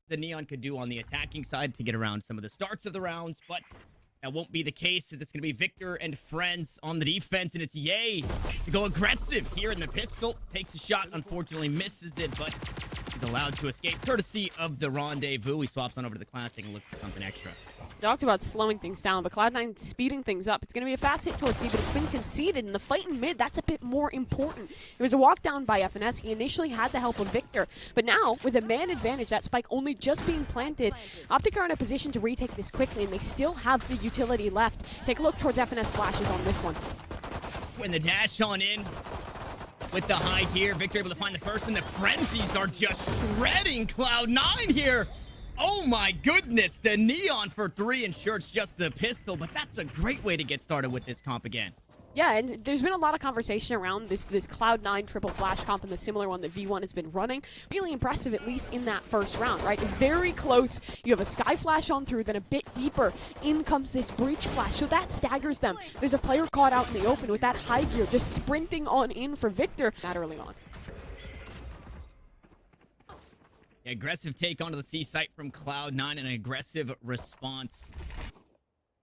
The Neon could do on the attacking side to get around some of the starts of the rounds, but that won't be the case, as it's going to be Victor and friends on the defense, and it's Ye to go aggressive here in the pistol. Takes a shot, unfortunately misses it, but he's allowed to escape courtesy of the rendezvous. He swaps on over to the classic and looks for something extra. Talked about slowing things down, but Cloud9 speeding things up. It's going to be a fast hit towards C, but it's been conceded, and the fight in mid, that's a bit more important. There was a walk down by FNS. He initially had the help of Victor, but now, with a man advantage, that spike only just being planted, Optic are in a position to retake this quickly, and they still have the utility left. Take a look towards FNS flashes on this one. When the dash on in with the high gear, Victor able to find the first, and the frenzies are just shredding Cloud9 here. Oh my goodness, the Neon for 3, and sure, it's just the pistol, but that's a great way to get started with this comp again. Yeah, and there's been a lot of conversation around this Cloud9 triple flash comp and the similar one that V1 has been running. Really impressive, at least in that first round, right? Very close. You have a sky flash on through, then a bit deeper, in comes this breach flash, so that staggers them. There's a player caught out in the open with that high gear, just sprinting on in for Victor that early on. Aggressive take onto the C site from Cloud9, and an aggressive response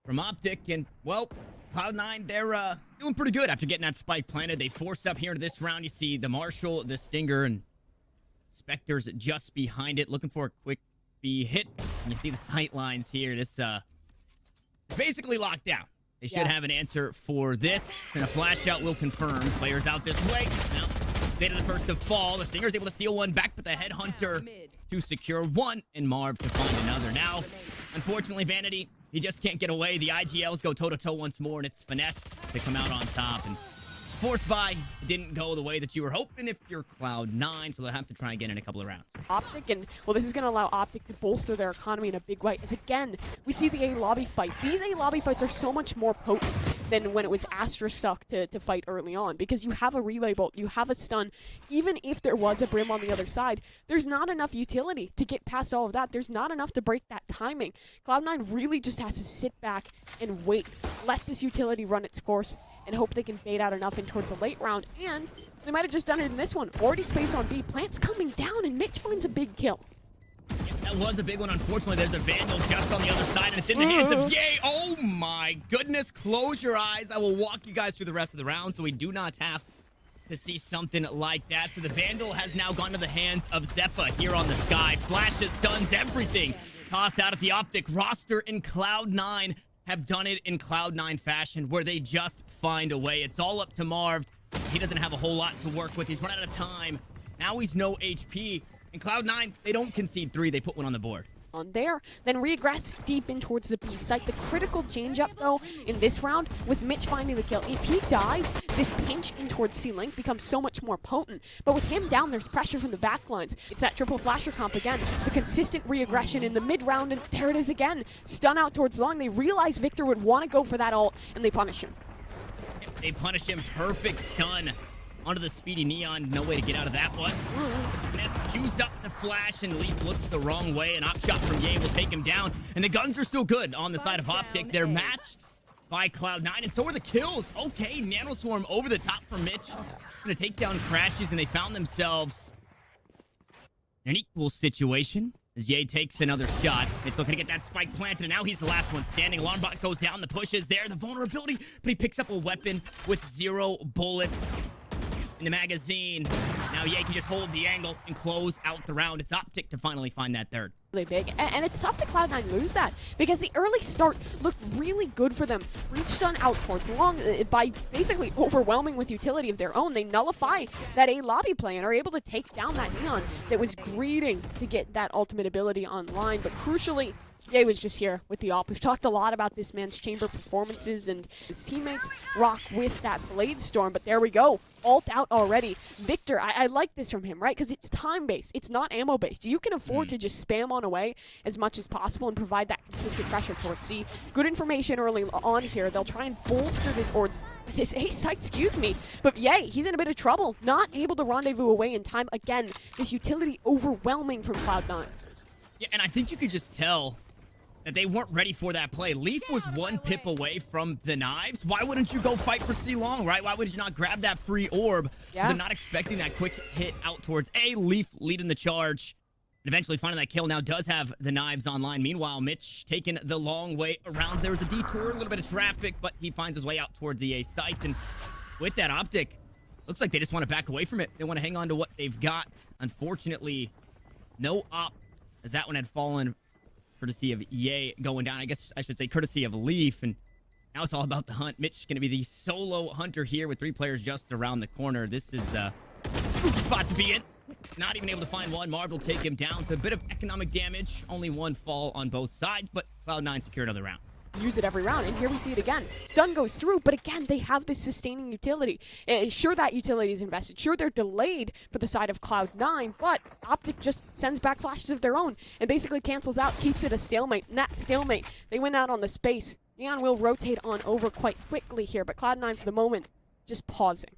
from Optic, and, well, Cloud9, they're doing pretty good after getting that spike planted. They force up here into this round. You see the Marshall, the Stinger, and Spectre's just behind it, looking for a quick B hit. And you see the sight lines here. This basically locked down. They should have an answer for this, and a flash out will confirm. Players out this way. Now, Beta the first to fall. The Stinger's able to steal one back, but the Headhunter to secure one, and Marv to find another. Now, unfortunately, Vanity, he just can't get away. The IGLs go toe-to-toe once more, and it's Finesse to come out on top. And force buy didn't go the way that you were hoping if you're Cloud9, so they'll have to try again in a couple of rounds. Optic, and, well, this is going to allow Optic to bolster their economy in a big way. As again, we see the A lobby fight. These A lobby fights are so much more potent than when it was Astra stuck to fight early on, because you have a relay bolt, you have a stun. Even if there was a Brim on the other side, there's not enough utility to get past all of that. There's not enough to break that timing. Cloud9 really just has to sit back and wait, let this utility run its course, and hope they can bait out enough in towards the late round. And they might have just done it in this one. Already space on B. Plant's coming down, and Mitch finds a big kill. Yeah, that was a big one. Unfortunately, there's a Vandal just on the other side, and it's in the hands of Ye. Oh my goodness. Close your eyes. I will walk you guys through the rest of the round, so we do not have to see something like that. So the Vandal has now gone to the hands of Zeppa here on the sky. Flashes, stuns, everything tossed out at the Optic roster, and Cloud9 have done it in Cloud9 fashion, where they just find a way. It's all up to Marv. He doesn't have a whole lot to work with. He's run out of time. Now he's no HP. And Cloud9, they don't concede 3. They put one on the board. On there, then regress deep in towards the B site. The critical change-up, though, in this round was Mitch finding the kill. If he dies, this pinch in towards C-Link becomes so much more potent. But with him down, there's pressure from the backlines. It's that triple flasher comp again. The consistent re-aggression in the mid-round, and there it is again. Stun out towards long. They realize Victor would want to go for that ult, and they punish him. They punish him. Perfect stun onto the speedy Neon. No way to get out of that one. Ness cues up the flash, and Leaf looks the wrong way. An op shot from Ye will take him down. And the guns are still good on the side of Optic. They're matched by Cloud9, and so are the kills. Okay, Nanoswarm over the top from Mitch. Gonna take down Crashes, and they found themselves in an equal situation as Ye takes another shot. Mitch looking to get that spike planted, and now he's the last one standing. Alarmbot goes down. The push is there. The vulnerability, but he picks up a weapon with 0 bullets in the magazine. Now Ye can just hold the angle and close out the round. It's Optic to finally find that third. Really big, and it's tough to Cloud9 lose that, because the early start looked really good for them. Reach stun out towards long by basically overwhelming with utility of their own. They nullify that A lobby play and are able to take down that Neon that was greeting to get that ultimate ability online. But crucially, Ye was just here with the op. We've talked a lot about this man's chamber performances, and his teammates rock with that Blade Storm, but there we go. Ult out already. Victor, I like this from him, right? Because it's time-based. It's not ammo-based. You can afford to just spam on away as much as possible and provide that consistent pressure towards C. Good information early on here. They'll try and bolster this A site, excuse me. But Ye, he's in a bit of trouble. Not able to rendezvous away in time. Again, this utility overwhelming from Cloud9. Yeah, and I think you could just tell that they weren't ready for that play. Leaf was one pip away from the knives. Why wouldn't you go fight for C long, right? Why would you not grab that free orb? Yeah. So they're not expecting that quick hit out towards A. Leaf leading the charge. And eventually finding that kill now does have the knives online. Meanwhile, Mitch taking the long way around. There was a detour, a little bit of traffic, but he finds his way out towards the A site. And with that optic, looks like they just want to back away from it. They want to hang on to what they've got. Unfortunately, no op, as that one had fallen courtesy of EA going down. I guess I should say courtesy of Leaf. And now it's all about the hunt. Mitch is going to be the solo hunter here with 3 players just around the corner. This is a spooky spot to be in. Not even able to find one. Marv will take him down. So a bit of economic damage. Only one fall on both sides, but Cloud9 secured another round. Use it every round, and here we see it again. Stun goes through, but again, they have this sustaining utility. Sure, that utility is invested. Sure, they're delayed for the side of Cloud9, but Optic just sends back flashes of their own and basically cancels out, keeps it a stalemate. And that stalemate, they win out on the space. Neon will rotate on over quite quickly here, but Cloud9 for the moment, just pausing.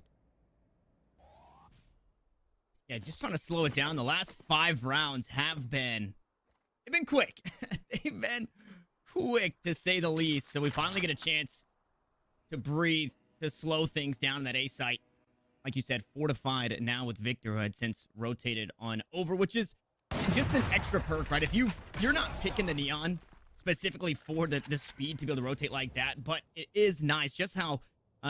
Yeah, just trying to slow it down. The last 5 rounds have been, they've been quick. They've been quick, to say the least. So we finally get a chance to breathe, to slow things down in that A site. Like you said, fortified now with Victor, who had since rotated on over, which is just an extra perk, right? If you're not picking the Neon specifically for the speed to be able to rotate like that, but it is nice just how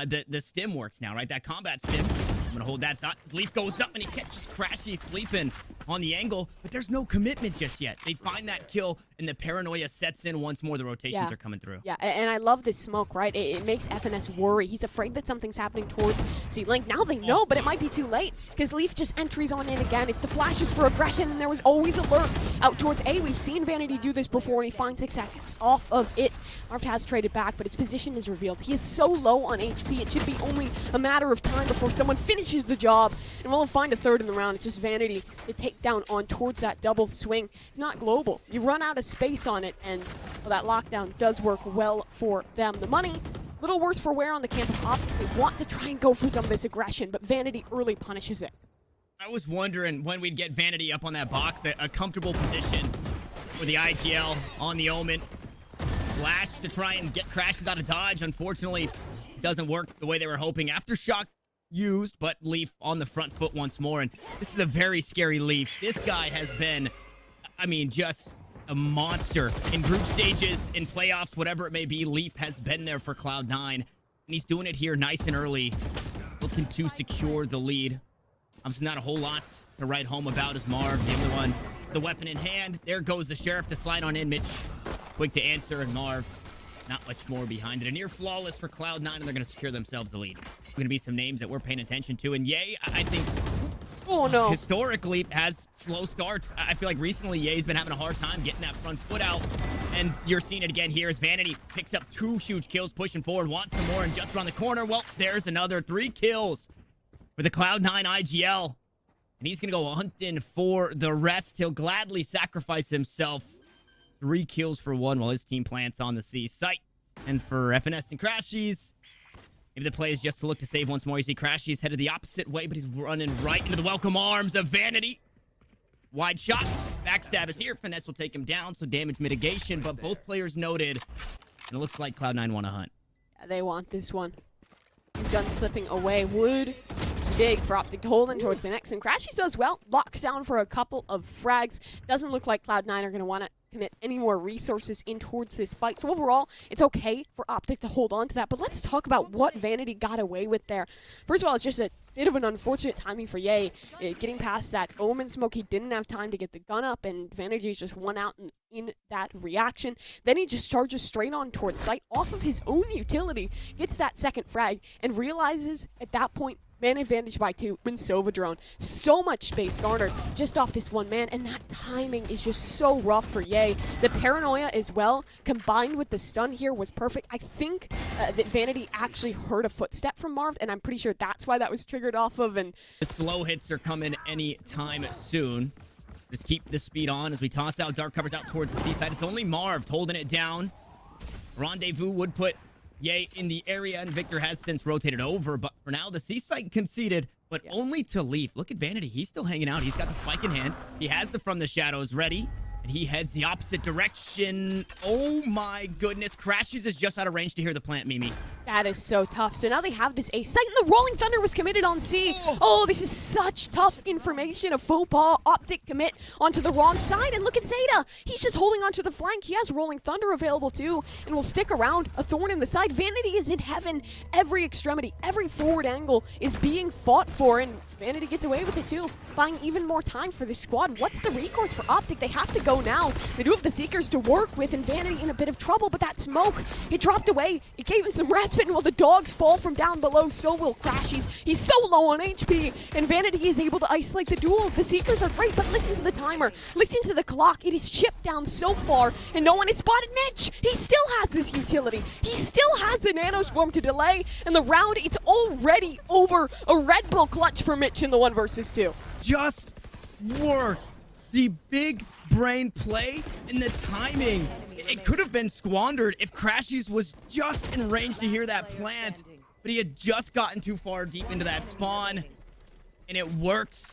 the stim works now, right? That combat stim. I'm gonna hold that thought. Leaf goes up and he catches Crashy sleeping on the angle, but there's no commitment just yet. They find that kill and the paranoia sets in once more. The rotations are coming through. Yeah, and I love this smoke, right? It makes FNS worry. He's afraid that something's happening towards C-Link. Now they know, but it might be too late because Leaf just entries on in again. It's the flashes for aggression, and there was always alert out towards A. We've seen Vanity do this before, and he finds success off of it. Marv has traded back, but his position is revealed. He is so low on HP, it should be only a matter of time before someone finishes the job, and we'll find a third in the round. It's just Vanity to take down on towards that double swing. It's not global. You run out of space on it, and well, that lockdown does work well for them. The money, a little worse for wear on the camp of Optic. They want to try and go for some of this aggression, but Vanity early punishes it. I was wondering when we'd get Vanity up on that box, a comfortable position for the IGL on the Omen. Flash to try and get Crashes out of dodge. Unfortunately, it doesn't work the way they were hoping. Aftershock used, but Leaf on the front foot once more. And this is a very scary Leaf. This guy has been, I mean, just a monster in group stages, in playoffs, whatever it may be. Leaf has been there for Cloud9, and he's doing it here nice and early, looking to secure the lead. Obviously not a whole lot to write home about as Marv, the only one, the weapon in hand. There goes the Sheriff to slide on in. Mitch quick to answer, and Marv not much more behind it. A near flawless for Cloud9, and they're going to secure themselves the lead. Going to be some names that we're paying attention to, and Ye, I think, oh no, historically has slow starts. I feel like recently Ye's been having a hard time getting that front foot out, and you're seeing it again here as Vanity picks up 2 huge kills, pushing forward, wants some more, and just around the corner, well, there's another 3 kills for the Cloud9 IGL, and he's going to go hunting for the rest. He'll gladly sacrifice himself. 3 kills for 1 while his team plants on the C site. And for FNS and Crashies, maybe the play is just to look to save once more. You see Crashies headed the opposite way, but he's running right into the welcome arms of Vanity. Wide shots. Backstab is here. Finesse will take him down, so damage mitigation. But both players noted, and it looks like Cloud9 want to hunt. Yeah, they want this one. His gun slipping away. Would big for Optic to hold in towards the next. And Crashies does well. Locks down for a couple of frags. Doesn't look like Cloud9 are going to want to commit any more resources in towards this fight. So overall, it's okay for Optic to hold on to that. But let's talk about what Vanity got away with there. First of all, it's just a bit of an unfortunate timing for Ye. Getting past that Omen smoke, he didn't have time to get the gun up, and Vanity just won out in that reaction. Then he just charges straight on towards site off of his own utility, gets that second frag, and realizes at that point, man advantage by 2, wins Sova drone. So much space garnered just off this one man, and that timing is just so rough for Ye. The paranoia as well, combined with the stun here, was perfect. I think that Vanity actually heard a footstep from Marv, and I'm pretty sure that's why that was triggered off of. And the slow hits are coming any time soon. Just keep the speed on as we toss out dark covers out towards the C side. It's only Marv holding it down. Rendezvous would put Ye in the area, and Victor has since rotated over, but for now the C site conceded, but only to Leaf. Look at Vanity, he's still hanging out. He's got the spike in hand. He has the from the shadows ready, And he heads the opposite direction. Oh my goodness. Crashes is just out of range to hear the plant, Mimi. That is so tough. So now they have this A site, and the Rolling Thunder was committed on C. Oh, this is such tough information. A faux pas optic commit onto the wrong side. And look at Zeta. He's just holding onto the flank. He has Rolling Thunder available too, and will stick around. A thorn in the side. Vanity is in heaven. Every extremity, every forward angle is being fought for, and Vanity gets away with it too, buying even more time for this squad. What's the recourse for Optic? They have to go now. They do have the Seekers to work with, and Vanity in a bit of trouble, but that smoke, it dropped away. It gave him some respite, and while the dogs fall from down below, so will Crashies. He's so low on HP, and Vanity is able to isolate the duel. The Seekers are great, but listen to the timer. Listen to the clock. It is chipped down so far, and no one has spotted Mitch. He still has this utility. He still has the Nano Swarm to delay, and the round, it's already over. A Red Bull clutch for Mitch in the 1 versus 2. Just work. The big brain play and the timing. It could have been squandered if Crashies was just in range to hear that plant, but he had just gotten too far deep into that spawn, and it works.